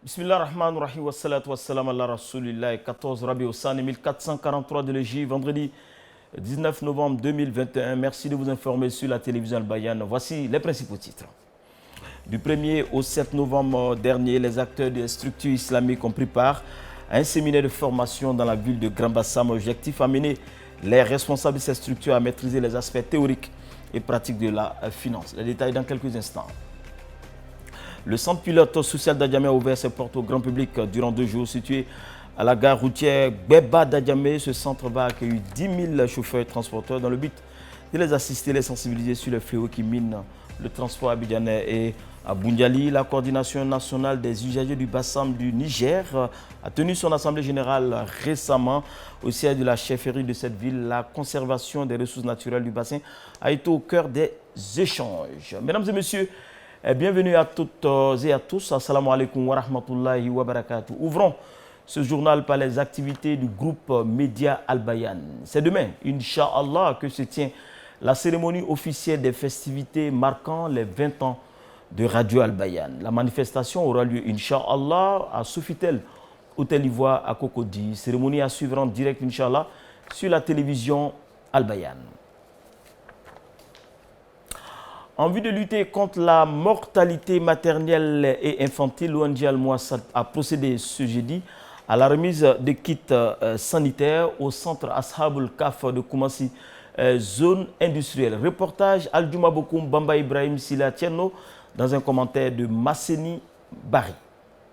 Bismillah ar-Rahman ar-Rahim wa salatu wa salam ala Rasulillah 14 Rabi Ossani 1443 de l'Égypte, vendredi 19 novembre 2021. Merci de vous informer sur la télévision Al-Bayan. Voici les principaux titres. Du 1er au 7 novembre dernier, les acteurs des structures islamiques ont pris part à un séminaire de formation dans la ville de Grand Bassam. Objectif amener les responsables de ces structures à maîtriser les aspects théoriques et pratiques de la finance. Les détails dans quelques instants. Le centre pilote social d'Adjamé a ouvert ses portes au grand public durant 2 jours. Situé à la gare routière Beba d'Adjamé, ce centre va accueillir 10 000 chauffeurs et transporteurs dans le but de les assister et les sensibiliser sur les fléaux qui minent le transport abidjanais. Et à Boundiali, la coordination nationale des usagers du Bassam du Niger a tenu son assemblée générale récemment au siège de la chefferie de cette ville. La conservation des ressources naturelles du bassin a été au cœur des échanges. Mesdames et messieurs, bienvenue à toutes et à tous. Assalamu alaikum wa rahmatullahi wa barakatuh. Ouvrons ce journal par les activités du groupe Média Al-Bayan. C'est demain, Inch'Allah, que se tient la cérémonie officielle des festivités marquant les 20 ans de Radio Al-Bayan. La manifestation aura lieu, Inch'Allah, à Sofitel, Hôtel Ivoire à Cocody. Cérémonie à suivre en direct, Inch'Allah, sur la télévision Al-Bayan. En vue de lutter contre la mortalité maternelle et infantile, l'ONG Al-Mouassat a procédé ce jeudi à la remise de kits sanitaires au centre Ashabul Kaf de Koumassi, zone industrielle. Reportage Al-Djouma Bokoum Bamba Ibrahim Sila Tierno dans un commentaire de Masseni Bari.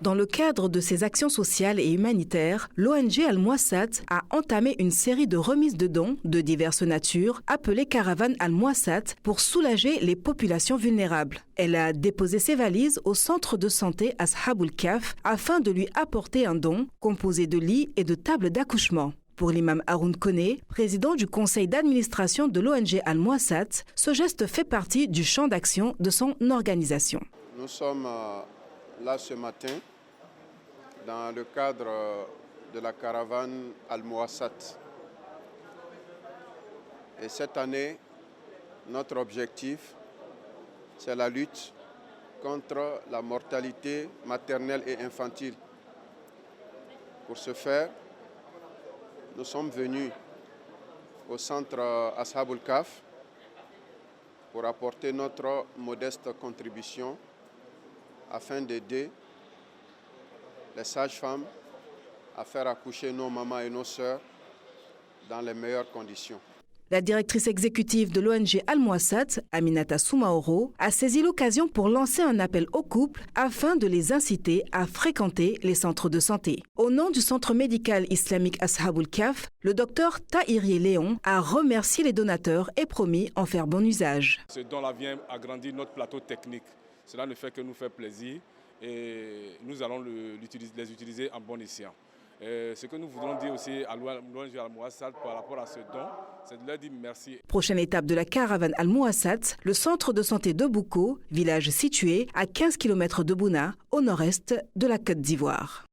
Dans le cadre de ses actions sociales et humanitaires, l'ONG Al-Mouassat a entamé une série de remises de dons de diverses natures, appelées Caravane Al-Mouassat, pour soulager les populations vulnérables. Elle a déposé ses valises au centre de santé Ashabul Kaf afin de lui apporter un don composé de lits et de tables d'accouchement. Pour l'imam Haroun Koné, président du conseil d'administration de l'ONG Al-Mouassat, ce geste fait partie du champ d'action de son organisation. Nous sommes là ce matin dans le cadre de la caravane Al-Mouassat. Et cette année, notre objectif, c'est la lutte contre la mortalité maternelle et infantile. Pour ce faire, nous sommes venus au centre Ashabul Kaf pour apporter notre modeste contribution afin d'aider les sages-femmes à faire accoucher nos mamans et nos sœurs dans les meilleures conditions. La directrice exécutive de l'ONG Al-Mouassat, Aminata Soumaoro, a saisi l'occasion pour lancer un appel aux couples afin de les inciter à fréquenter les centres de santé. Au nom du centre médical islamique Ashabul Kaf, le docteur Tahiri Léon a remercié les donateurs et promis en faire bon usage. Ce don-là vient agrandir notre plateau technique. Cela ne fait que nous faire plaisir et nous allons les utiliser en bon escient. Ce que nous voudrons dire aussi à l'ONG Al-Mouassat par rapport à ce don, c'est de leur dire merci. Prochaine étape de la caravane Al-Mouassat, le centre de santé de Bouko, village situé à 15 km de Bouna, au nord-est de la Côte d'Ivoire.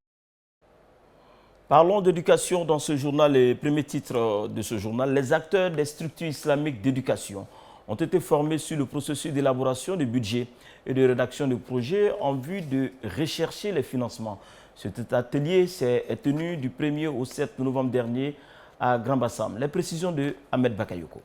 Parlons d'éducation dans ce journal. Les premiers titres de ce journal. Les acteurs des structures islamiques d'éducation ont été formés sur le processus d'élaboration du budget et de rédaction de projets en vue de rechercher les financements. Cet atelier s'est tenu du 1er au 7 novembre dernier à Grand Bassam. Les précisions de Ahmed Bakayoko.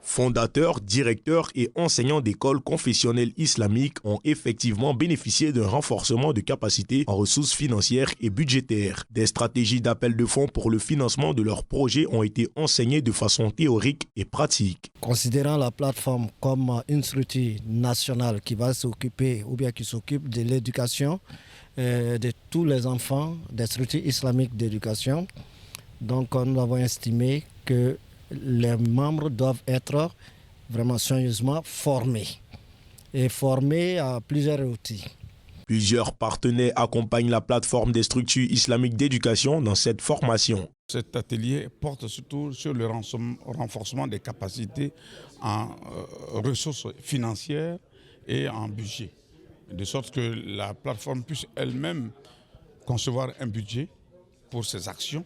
Fondateurs, directeurs et enseignants d'écoles confessionnelles islamiques ont effectivement bénéficié d'un renforcement de capacités en ressources financières et budgétaires. Des stratégies d'appel de fonds pour le financement de leurs projets ont été enseignées de façon théorique et pratique. Considérant la plateforme comme une structure nationale qui va s'occuper ou bien qui s'occupe de l'éducation de tous les enfants des structures islamiques d'éducation, donc nous avons estimé que les membres doivent être vraiment soigneusement formés et formés à plusieurs outils. Plusieurs partenaires accompagnent la plateforme des structures islamiques d'éducation dans cette formation. Cet atelier porte surtout sur le renforcement des capacités en ressources financières et en budget, de sorte que la plateforme puisse elle-même concevoir un budget pour ses actions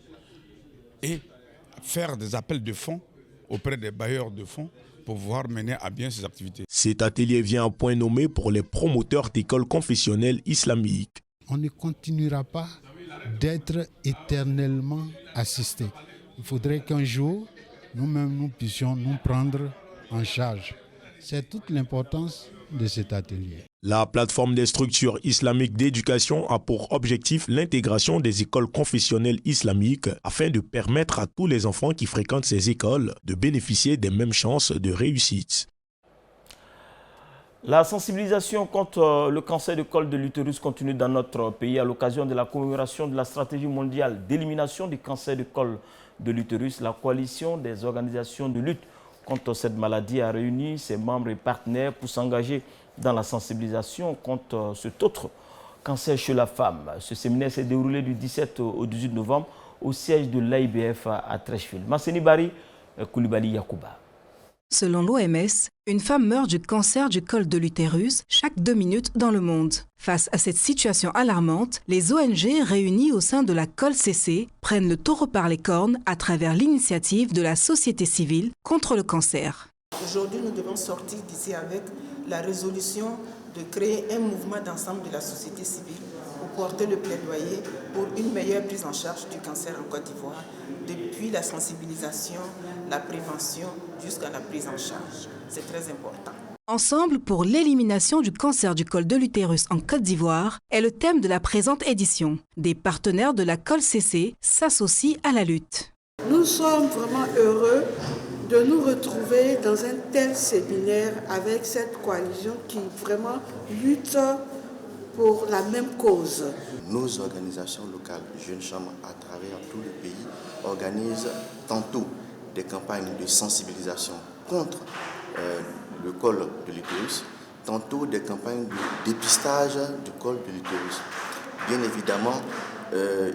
et faire des appels de fonds auprès des bailleurs de fonds pour pouvoir mener à bien ses activités. Cet atelier vient à point nommé pour les promoteurs d'écoles confessionnelles islamiques. on ne continuera pas d'être éternellement assistés. Il faudrait qu'un jour, nous-mêmes, nous puissions nous prendre en charge. C'est toute l'importance de cet atelier. La plateforme des structures islamiques d'éducation a pour objectif l'intégration des écoles confessionnelles islamiques afin de permettre à tous les enfants qui fréquentent ces écoles de bénéficier des mêmes chances de réussite. La sensibilisation contre le cancer du col de l'utérus continue dans notre pays à l'occasion de la commémoration de la stratégie mondiale d'élimination du cancer du col de l'utérus. La coalition des organisations de lutte contre cette maladie a réuni ses membres et partenaires pour s'engager dans la sensibilisation contre cet autre cancer chez la femme. Ce séminaire s'est déroulé du 17 au 18 novembre au siège de l'AIBF à Trècheville. Masseni Bari, Koulibaly Yakouba. Selon l'OMS, une femme meurt du cancer du col de l'utérus chaque 2 minutes dans le monde. Face à cette situation alarmante, les ONG réunies au sein de la COL-CC prennent le taureau par les cornes à travers l'initiative de la société civile contre le cancer. Aujourd'hui, nous devons sortir d'ici avec la résolution de créer un mouvement d'ensemble de la société civile pour porter le plaidoyer pour une meilleure prise en charge du cancer en Côte d'Ivoire, depuis la sensibilisation, la prévention jusqu'à la prise en charge. C'est très important. Ensemble pour l'élimination du cancer du col de l'utérus en Côte d'Ivoire est le thème de la présente édition. Des partenaires de la COL-CC s'associent à la lutte. Nous sommes vraiment heureux de nous retrouver dans un tel séminaire avec cette coalition qui vraiment lutte pour la même cause. Nos organisations locales, Jeunes Chambres à travers tout le pays, organisent tantôt des campagnes de sensibilisation contre le col de l'utérus, tantôt des campagnes de dépistage du col de l'utérus. Bien évidemment,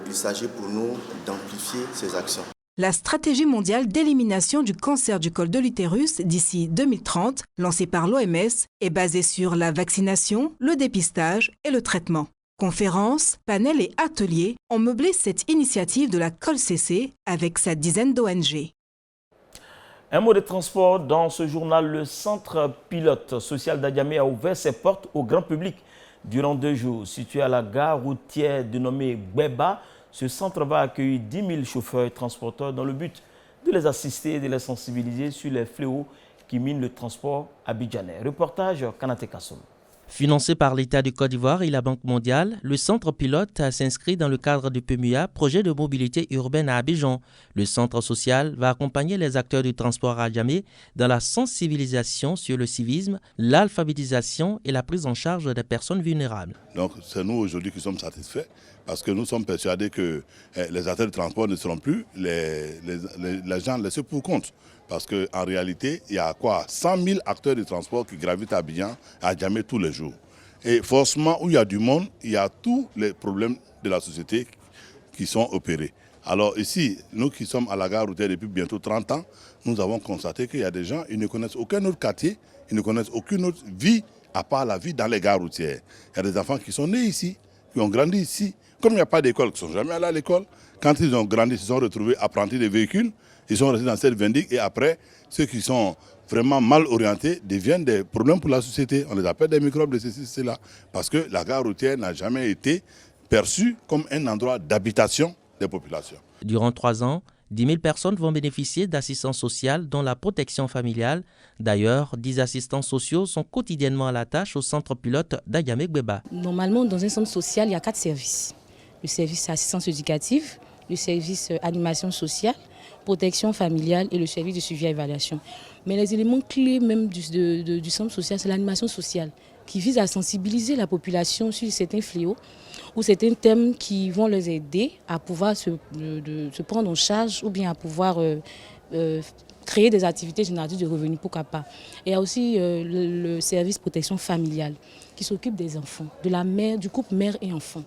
il s'agit pour nous d'amplifier ces actions. La stratégie mondiale d'élimination du cancer du col de l'utérus d'ici 2030, lancée par l'OMS, est basée sur la vaccination, le dépistage et le traitement. Conférences, panels et ateliers ont meublé cette initiative de la COL-CC avec sa dizaine d'ONG. Un mot de transport dans ce journal. Le centre pilote social d'Adjamé a ouvert ses portes au grand public durant 2 jours. Situé à la gare routière dénommée Gbeba, ce centre va accueillir 10 000 chauffeurs et transporteurs dans le but de les assister et de les sensibiliser sur les fléaux qui minent le transport abidjanais. Reportage Kanate Kassoum. Financé par l'État du Côte d'Ivoire et la Banque mondiale, le centre pilote s'inscrit dans le cadre du PMUA, projet de mobilité urbaine à Abidjan. Le centre social va accompagner les acteurs du transport à Adjamé dans la sensibilisation sur le civisme, l'alphabétisation et la prise en charge des personnes vulnérables. Donc c'est nous aujourd'hui qui sommes satisfaits parce que nous sommes persuadés que les acteurs du transport ne seront plus les gens laissés pour compte. Parce qu'en réalité, il y a 100 000 acteurs de transport qui gravitent à Abidjan, à Adjamé tous les jours. Et forcément, où il y a du monde, il y a tous les problèmes de la société qui sont opérés. Alors ici, nous qui sommes à la gare routière depuis bientôt 30 ans, nous avons constaté qu'il y a des gens, ils ne connaissent aucun autre quartier, ils ne connaissent aucune autre vie à part la vie dans les gares routières. Il y a des enfants qui sont nés ici, qui ont grandi ici. Comme il n'y a pas d'école, qui ne sont jamais allés à l'école, quand ils ont grandi, ils se sont retrouvés apprentis des véhicules. Ils sont restés dans cette vindicte et après, ceux qui sont vraiment mal orientés deviennent des problèmes pour la société. On les appelle des microbes de ceci, cela. Parce que la gare routière n'a jamais été perçue comme un endroit d'habitation des populations. Durant 3 ans, 10 000 personnes vont bénéficier d'assistance sociale, dont la protection familiale. D'ailleurs, 10 assistants sociaux sont quotidiennement à la tâche au centre pilote d'Adjamé Gbeba. Normalement, dans un centre social, il y a 4 services. Le service assistance éducative, le service animation sociale, protection familiale et le service de suivi et évaluation. Mais les éléments clés même du centre social, c'est l'animation sociale qui vise à sensibiliser la population sur certains fléaux ou certains thèmes qui vont les aider à pouvoir se prendre en charge ou bien à pouvoir créer des activités génératrices de revenus, pourquoi pas. Et il y a aussi le service protection familiale qui s'occupe des enfants, de la mère, du couple mère et enfant.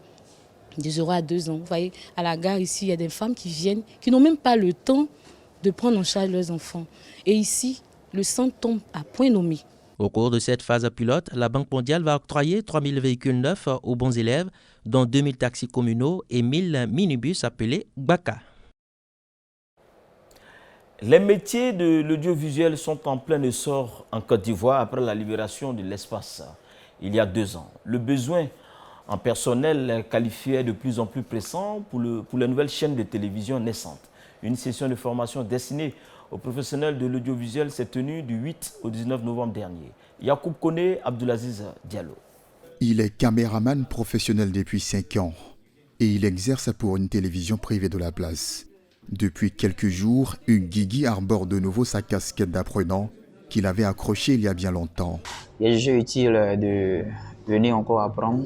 De 0 à 2 ans. Vous voyez, à la gare ici, il y a des femmes qui viennent, qui n'ont même pas le temps de prendre en charge leurs enfants. Et ici, le centre tombe à point nommé. Au cours de cette phase pilote, la Banque mondiale va octroyer 3 000 véhicules neufs aux bons élèves, dont 2 000 taxis communaux et 1 000 minibus appelés Gbaka. Les métiers de l'audiovisuel sont en plein essor en Côte d'Ivoire après la libération de l'espace il y a 2 ans. Le besoin en personnel qualifié de plus en plus pressant pour les nouvelles chaînes de télévision naissantes. Une session de formation destinée aux professionnels de l'audiovisuel s'est tenue du 8 au 19 novembre dernier. Yacoub Kone Abdulaziz Diallo. Il est caméraman professionnel depuis 5 ans et il exerce pour une télévision privée de la place. Depuis quelques jours, Hugues Guigui arbore de nouveau sa casquette d'apprenant qu'il avait accrochée il y a bien longtemps. Il est jugé utile de venir encore apprendre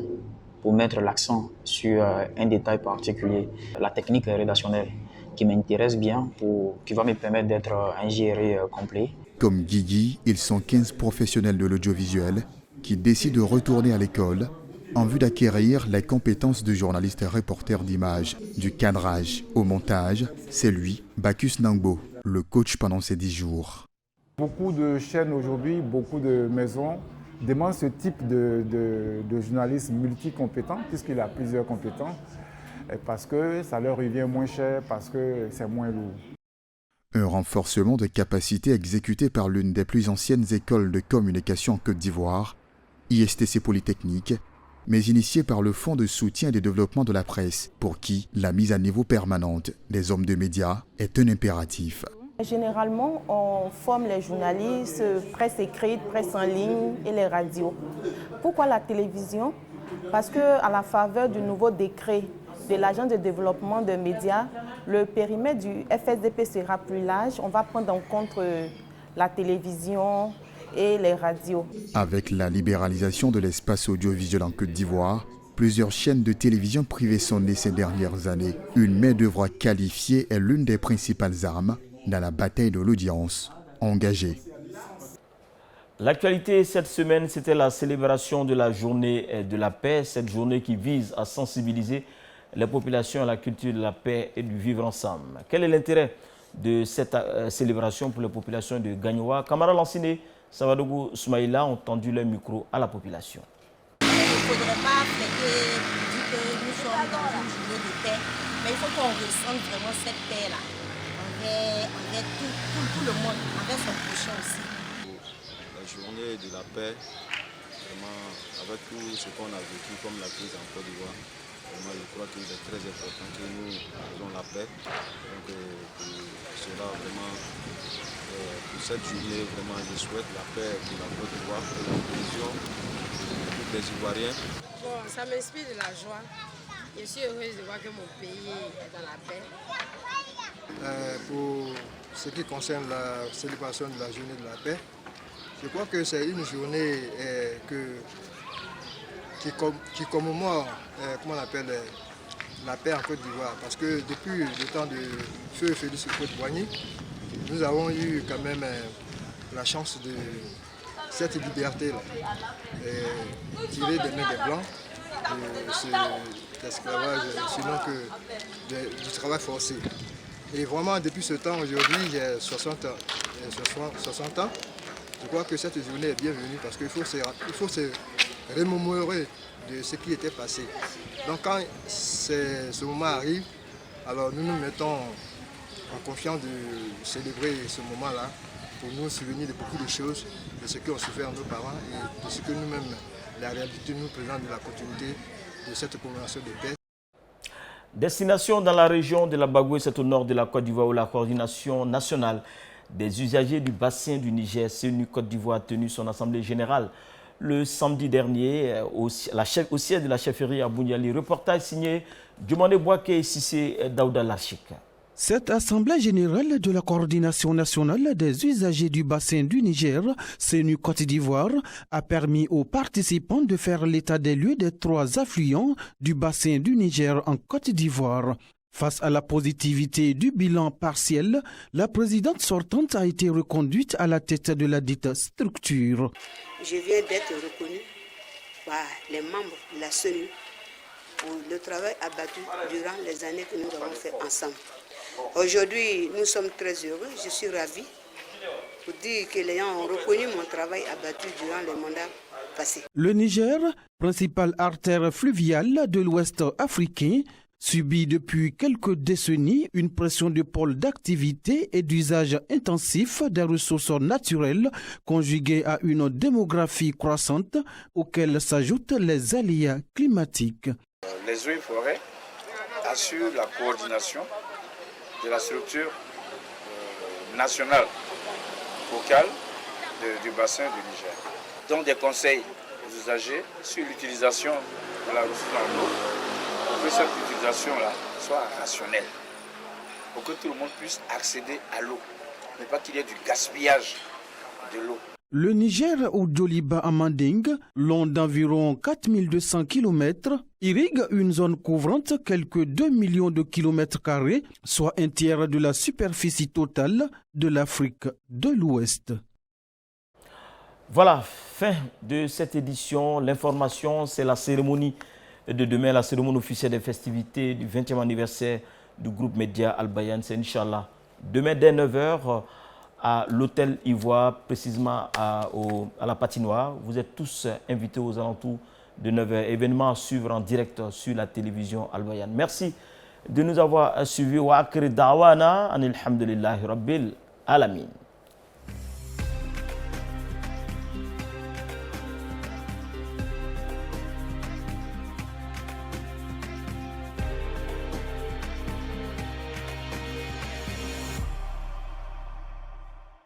pour mettre l'accent sur un détail particulier, la technique rédactionnelle qui m'intéresse bien, qui va me permettre d'être un GRE complet. Comme Guigui, ils sont 15 professionnels de l'audiovisuel qui décident de retourner à l'école en vue d'acquérir les compétences de journaliste et reporter d'images, du cadrage au montage. C'est lui, Bacchus Nangbo, le coach pendant ces 10 jours. Beaucoup de chaînes aujourd'hui, beaucoup de maisons demandent ce type de journaliste multicompétent, puisqu'il a plusieurs compétences, parce que ça leur revient moins cher, parce que c'est moins lourd. Un renforcement de capacité exécuté par l'une des plus anciennes écoles de communication en Côte d'Ivoire, ISTC Polytechnique, mais initié par le Fonds de soutien et de développement de la presse, pour qui la mise à niveau permanente des hommes de médias est un impératif. Généralement, on forme les journalistes, presse écrite, presse en ligne et les radios. Pourquoi la télévision? Parce qu'à la faveur du nouveau décret de l'Agence de développement des médias, le périmètre du FSDP sera plus large. On va prendre en compte la télévision et les radios. Avec la libéralisation de l'espace audiovisuel en Côte d'Ivoire, plusieurs chaînes de télévision privées sont nées ces dernières années. Une main-d'œuvre qualifiée est l'une des principales armes dans la bataille de l'audience engagée. L'actualité cette semaine, c'était la célébration de la journée de la paix, cette journée qui vise à sensibiliser les populations à la culture de la paix et du vivre ensemble. Quel est l'intérêt de cette célébration pour les populations de Gagnoa? Kamara Lansine, Savadougou Soumaïla ont tendu leur micro à la population. Il ne faudrait pas fêter, dire que nous sommes dans une journée de paix, mais il faut qu'on ressente vraiment cette paix-là envers tout le monde, envers son prochain aussi. La journée de la paix, vraiment, avec tout ce qu'on a vécu comme la crise en Côte d'Ivoire, vraiment, je crois qu'il est très important que nous faisons la paix. Donc, pour cela, vraiment, pour cette journée, vraiment, je souhaite la paix pour la Côte d'Ivoire, pour la cohésion de tous les Ivoiriens. Bon, ça m'inspire de la joie. Je suis heureuse de voir que mon pays est dans la paix. Pour ce qui concerne la célébration de la journée de la paix, je crois que c'est une journée qui commémore comment on appelle, la paix en Côte d'Ivoire. Parce que depuis le temps de Feu Félix Houphouët-Boigny, nous avons eu quand même la chance de cette liberté-là, tirée des mains des Blancs, de l'esclavage, sinon que du travail forcé. Et vraiment, depuis ce temps, aujourd'hui, j'ai 60 ans. Je crois que cette journée est bienvenue parce qu'il faut se remémorer de ce qui était passé. Donc quand ce moment arrive, alors nous nous mettons en confiance de célébrer ce moment-là pour nous souvenir de beaucoup de choses, de ce qu'ont souffert nos parents et de ce que nous-mêmes, la réalité nous présente de la continuité de cette commémoration de paix. Destination dans la région de la Bagoué, c'est au nord de la Côte d'Ivoire où la coordination nationale des usagers du bassin du Niger, CNU Côte d'Ivoire, a tenu son assemblée générale le samedi dernier au siège de la chefferie à Bouniali. Reportage signé Djumane Bouaké et Sissé Daouda Lachik. Cette assemblée générale de la coordination nationale des usagers du bassin du Niger, CNU Côte d'Ivoire, a permis aux participants de faire l'état des lieux des 3 affluents du bassin du Niger en Côte d'Ivoire. Face à la positivité du bilan partiel, la présidente sortante a été reconduite à la tête de la dite structure. Je viens d'être reconnue par les membres de la CNU pour le travail abattu durant les années que nous avons fait ensemble. Aujourd'hui, nous sommes très heureux, je suis ravie pour dire que les gens ont reconnu mon travail abattu durant les mandats passés. Le Niger, principale artère fluviale de l'Ouest africain, subit depuis quelques décennies une pression de pôle d'activité et d'usage intensif des ressources naturelles conjuguée à une démographie croissante auxquelles s'ajoutent les aléas climatiques. Les eaux et forêts assurent la coordination de la structure nationale locale du bassin du Niger. Donc des conseils aux usagers sur l'utilisation de la ressource en eau, pour que cette utilisation-là soit rationnelle, pour que tout le monde puisse accéder à l'eau, mais pas qu'il y ait du gaspillage de l'eau. Le Niger ou Djoliba à Manding, long d'environ 4200 km, irrigue une zone couvrant quelques 2 millions de kilomètres carrés, soit un tiers de la superficie totale de l'Afrique de l'Ouest. Voilà, fin de cette édition. L'information, c'est la cérémonie de demain, la cérémonie officielle des festivités du 20e anniversaire du groupe Média Al Bayan. C'est Inch'Allah. Demain, dès 9h, à l'hôtel Ivoire, précisément à la patinoire. Vous êtes tous invités aux alentours de 9h. Événement à suivre en direct sur la télévision Al Bayan. Merci de nous avoir suivis. Wa akri da'wana anil hamdulillahi rabbil alamin.